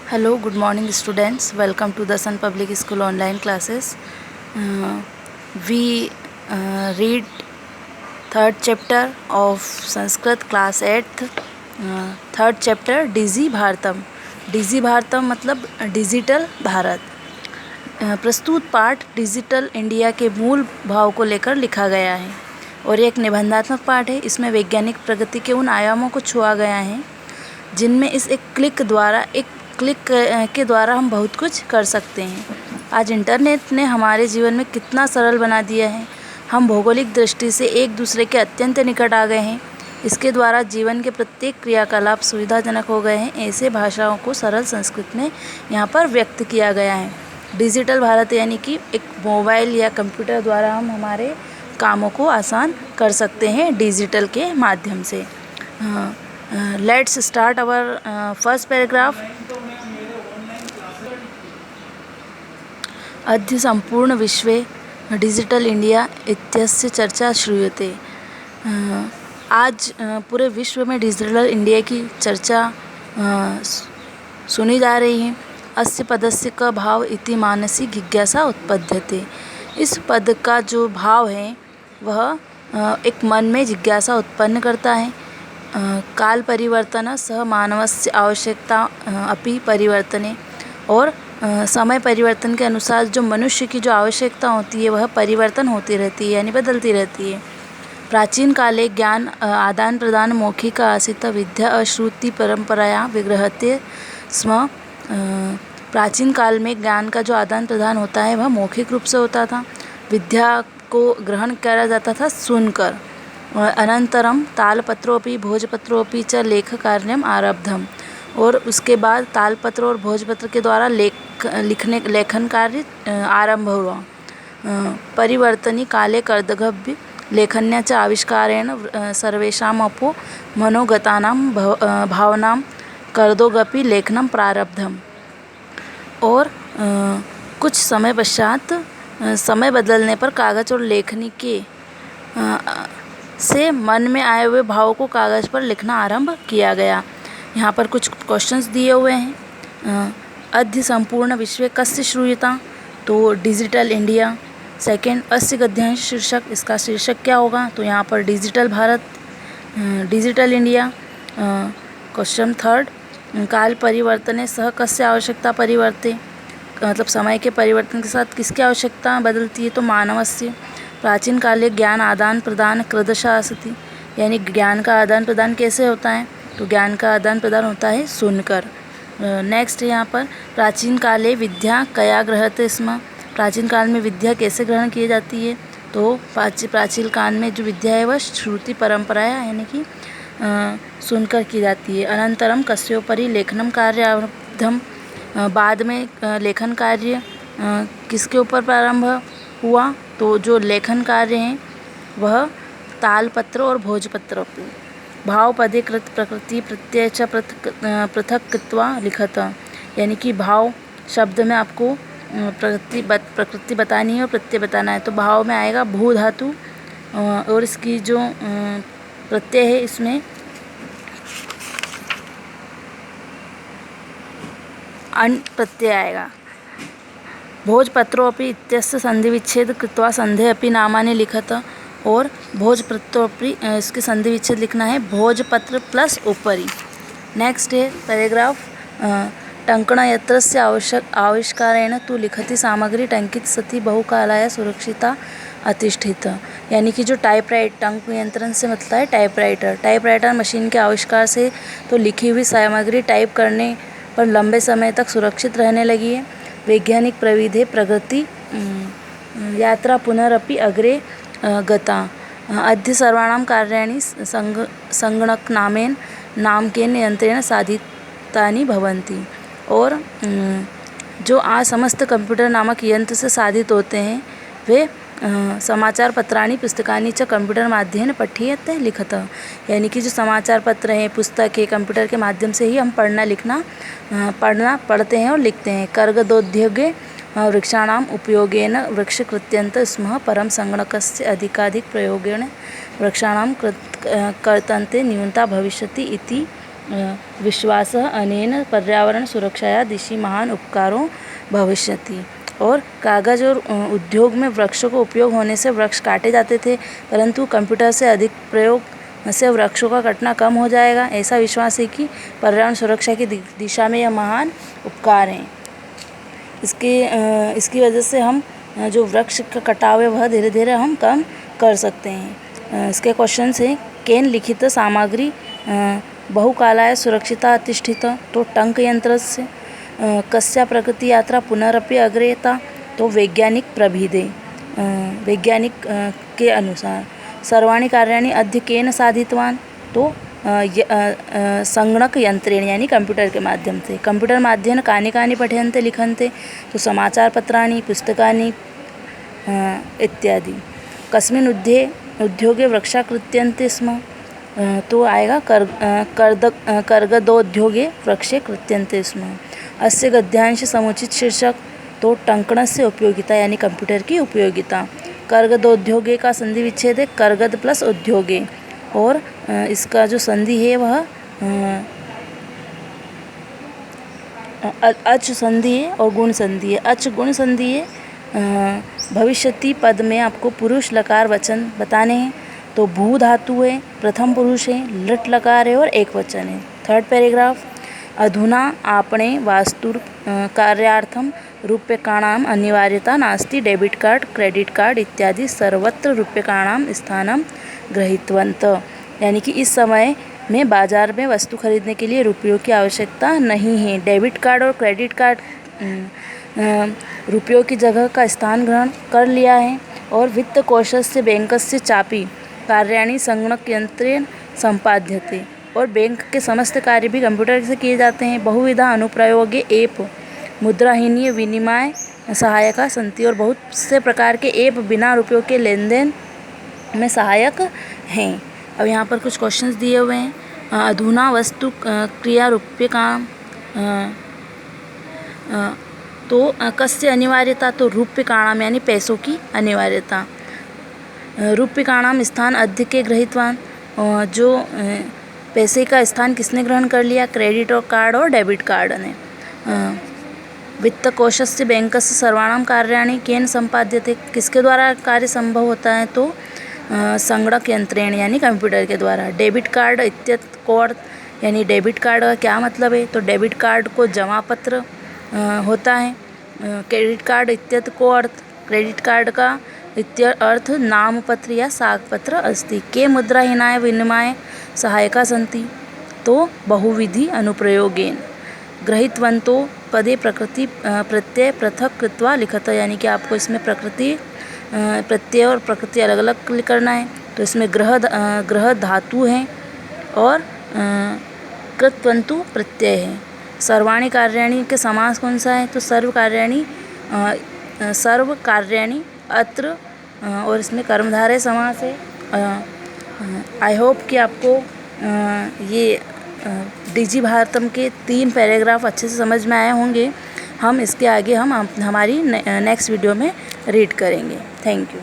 Hello, good morning students. Welcome to the Sun Public School online classes. We read third chapter of Sanskrit class 8th. Third chapter डिजी भारतम. डिजी भारतम मतलब digital Bharat. प्रस्तुत पाठ digital India के मूल भाव को लेकर लिखा गया है और एक निबंधात्मक पाठ है. इसमें वैज्ञानिक प्रगति के उन आयामों को छुआ गया है जिनमें एक क्लिक के द्वारा हम बहुत कुछ कर सकते हैं. आज इंटरनेट ने हमारे जीवन में कितना सरल बना दिया है. हम भौगोलिक दृष्टि से एक दूसरे के अत्यंत निकट आ गए हैं. इसके द्वारा जीवन के प्रत्येक क्रियाकलाप सुविधाजनक हो गए हैं. ऐसे भाषाओं को सरल संस्कृत में यहाँ पर व्यक्त किया गया है. डिजिटल भारत यानी कि एक मोबाइल या कंप्यूटर द्वारा हम हमारे कामों को आसान कर सकते हैं डिजिटल के माध्यम से. Let's start our first paragraph. अद्य संपूर्ण विश्वे डिजिटल इंडिया इत्यस्य चर्चा श्रूयते. आज पूरे विश्व में डिजिटल इंडिया की चर्चा सुनी जा रही है. अस्य पदस्य का भाव इति मानसी जिज्ञासा उत्पद्यते. इस पद का जो भाव है वह एक मन में जिज्ञासा उत्पन्न करता है. काल परिवर्तन सह मानवस्य आवश्यकता अपि परिवर्तने. और समय परिवर्तन के अनुसार जो मनुष्य की जो आवश्यकता होती है वह परिवर्तन होती रहती है यानी बदलती रहती है. प्राचीन काले ज्ञान आदान प्रदान मौखिक आसीत् विद्या अश्रुति परंपराया विग्रहते स्म. प्राचीन काल में ज्ञान का जो आदान प्रदान होता है वह मौखिक रूप से होता था. विद्या को ग्रहण किया जाता था सुनकर. अनंतरम तालपत्रोपि भोजपत्रोपि च लेखकार्यम आरब्धम. और उसके बाद तालपत्र और भोजपत्र के द्वारा लेखन कार्य आरंभ हुआ. परिवर्तनी काले कर्दभ्य लेखन्या च आविष्कारेण सर्वेषामपो मनोगतानां भावनां कर्दोगपि लेखनम प्रारब्धम. और कुछ समय पश्चात समय बदलने पर कागज और लेखनी के से मन में आए हुए भावों को कागज़ पर लिखना आरंभ किया गया. यहाँ पर कुछ क्वेश्चंस दिए हुए हैं. अद्य संपूर्ण विश्व कस्य श्रूयता. तो डिजिटल इंडिया. सेकंड अस्य गद्यांश शीर्षक. इसका शीर्षक क्या होगा. तो यहाँ पर digital Bharat digital India. Question third काल परिवर्तने सह कस्य आवश्यकता परिवर्ते. मतलब समय के परिवर्तन के साथ किसकी आवश्यकता बदलती है. तो मानवस्य. प्राचीन काले ज्ञान आदान प्रदान क्रदशा असति. यानी ज्ञान का आदान प्रदान कैसे होता है. तो ज्ञान का आदान प्रदान होता है सुनकर. नेक्स्ट यहाँ पर प्राचीन काले विद्या कया ग्रहते स्म. प्राचीन काल में विद्या कैसे ग्रहण की जाती है. तो प्राचीन काल में जो विद्या है वह श्रुति परंपरा यानी कि सुनकर की जाती है. अनंतरम कस्योपरि लेखनम कार्य आरब्धम. बाद में लेखन कार्य किसके ऊपर प्रारंभ हुआ. तो जो लेखन कार्य हैं वह तालपत्र और भोजपत्र पे. भावपदे कृत प्रकृति प्रत्यय च पृथक कृत्वा लिखत. यानी कि भाव शब्द में आपको प्रकृति बतानी है और प्रत्यय बताना है. तो भाव में आएगा भू धातु और इसकी जो प्रत्यय है इसमें अन प्रत्यय आएगा. भोजपत्रोपि इत्यस्य संधि विच्छेद कृत्वा संधे अपि नामानि लिखत. और भोजपत्रोपि इसके संधि विच्छेद लिखना है भोजपत्र प्लस ऊपरी. नेक्स्ट है पैराग्राफ. टंकणयंत्रस्य आविष्कारेण तु लिखति सामग्री टंकित सती बहुकालाय सुरक्षिता अतिष्ठित. यानी कि जो टंक यंत्र से मतलब है टाइपराइटर मशीन के आविष्कार से तो लिखी हुई सामग्री टाइप करने पर लंबे समय तक सुरक्षित रहने लगी है. वैज्ञानिक प्रविधि प्रगति यात्रा पुनरपि अग्रे गता. अद्य सर्वाणां कार्याणि नामकेन यंत्रेण साधितानि भवन्ति. और जो आज समस्त कंप्यूटर नामक यंत्र से साधित होते हैं वे समाचार पत्राणि पुस्तकानि च कंप्यूटर माध्यमेन पठ्यते लिखत. यानी कि जो समाचार पत्र हैं पुस्तक है कंप्यूटर के माध्यम से ही हम पढ़ते हैं और लिखते हैं. कर्गदोद्योगे वृक्षाणाम उपयोगेन वृक्षकृत्यन्त स्म परम संगणकस्य अधिकाधिक प्रयोगेन वृक्षाणाम कर्तन्ते न्यूनता भविष्यति इति विश्वासः अनेन पर्यावरण सुरक्षाया दिशि महान उपकारो भविष्यति। और कागज़ और उद्योग में वृक्षों को उपयोग होने से वृक्ष काटे जाते थे, परंतु कंप्यूटर से अधिक प्रयोग से वृक्षों का कटना कम हो जाएगा। ऐसा विश्वास है कि पर्यावरण सुरक्षा की दिशा में यह महान उपकार हैं। इसकी वजह से हम जो वृक्ष का कटाव है वह धीरे धीरे हम कम कर सकते हैं। इसके क्वेश्चंस हैं, केन लिखित सामग्री बहुकालाय सुरक्षिता अतिष्ठित, तो टंक यंत्र से। कस्या प्रकृति यात्रा पुनरपि अग्रेता, तो वैज्ञानिक प्रभेदे, वैज्ञानिक के अनुसार। सर्वाणि कार्याणि अद्य केन साधितवान्, तो संगणक यंत्रेण यानी कंप्यूटर के माध्यम से। कंप्यूटर माध्यमेन कानि कानि पठ्यन्ते लिखन्ते, तो समाचारपत्राणि, पुस्तकानि इत्यादि। कस्मिन् उद्योगे वृक्षा कृत्यन्ते स्म, तो आएगा कर्गदोद्योगे वृक्षे कृत्यन्ते स्म। अस्य गद्यांश समुचित शीर्षक, तो टंकणस्य उपयोगिता यानी कंप्यूटर की उपयोगिता। कर्गदोद्योगे का संधि विच्छेद है कर्गद प्लस उद्योगे, और इसका जो संधि है वह अच संधि है और गुण संधि है। अच गुण संधि है। भविष्यति पद में आपको पुरुष लकार वचन बताने हैं, तो भू धातु है, प्रथम पुरुष है, लट लकार है और एक वचन है। थर्ड पैराग्राफ, अधुना आपणे वास्तु कार्यार्थम रूप्यकाणाम अनिवार्यता नास्ति, डेबिट कार्ड, क्रेडिट कार्ड इत्यादि सर्वत्र रूप्यकाणाम स्थानम गृहीतवन्त, यानी कि इस समय में बाजार में वस्तु खरीदने के लिए रुपयों की आवश्यकता नहीं है। डेबिट कार्ड और क्रेडिट कार्ड रुपयों की जगह का स्थान ग्रहण कर लिया है। और वित्त कोशस्य बैंकस्य चापि कार्याणि संगणक यंत्रेण संपाद्यते, और बैंक के समस्त कार्य भी कंप्यूटर से किए जाते हैं। बहुविधा अनुप्रयोगे ऐप मुद्राहीनीय विनिमय सहायका संति, और बहुत से प्रकार के ऐप बिना रुपयों के लेन देन में सहायक हैं। अब यहाँ पर कुछ क्वेश्चंस दिए हुए हैं। अधुना वस्तु क्रिया रूप्यकाम, तो कस्य अनिवार्यता, तो रूप्यकाणाम यानी पैसों की अनिवार्यता। रूप्यकाणाम स्थान अद्य के गृहीतवान, जो पैसे का स्थान किसने ग्रहण कर लिया, क्रेडिट और कार्ड और डेबिट कार्ड ने। वित्त कोशस्य बैंकस्य सर्वाणाम कार्याणि केन संपाद्यते, किसके द्वारा कार्य संभव होता है, तो संगणक यंत्रेण यानी कंप्यूटर के द्वारा। डेबिट कार्ड इत्यत्र को अर्थ, यानी डेबिट कार्ड का क्या मतलब है, तो डेबिट कार्ड को जमा पत्र होता है। क्रेडिट कार्ड इत्यत्र को अर्थ, क्रेडिट कार्ड का अर्थ नामपत्र या सागपत्र अस्ति। के मुद्राहीनाय विनिमय सहायका संति, तो बहुविधि अनुप्रयोगेन। गृहीतवन्तो पदे प्रकृति प्रत्यय पृथक कृत्वा लिखत, यानी कि आपको इसमें प्रकृति प्रत्यय और प्रकृति अलग अलग करना है। तो इसमें ग्रह धातु है और कृतवन्तु प्रत्यय है। सर्वाणि कार्याणि के समास कौन सा है, तो सर्व कार्याणि अत्र, और इसमें कर्मधारय समास है। आई होप कि आपको ये डिजी भारतम के 3 पैराग्राफ अच्छे से समझ में आए होंगे। हम इसके आगे हमारी नेक्स्ट वीडियो में रीड करेंगे। Thank you.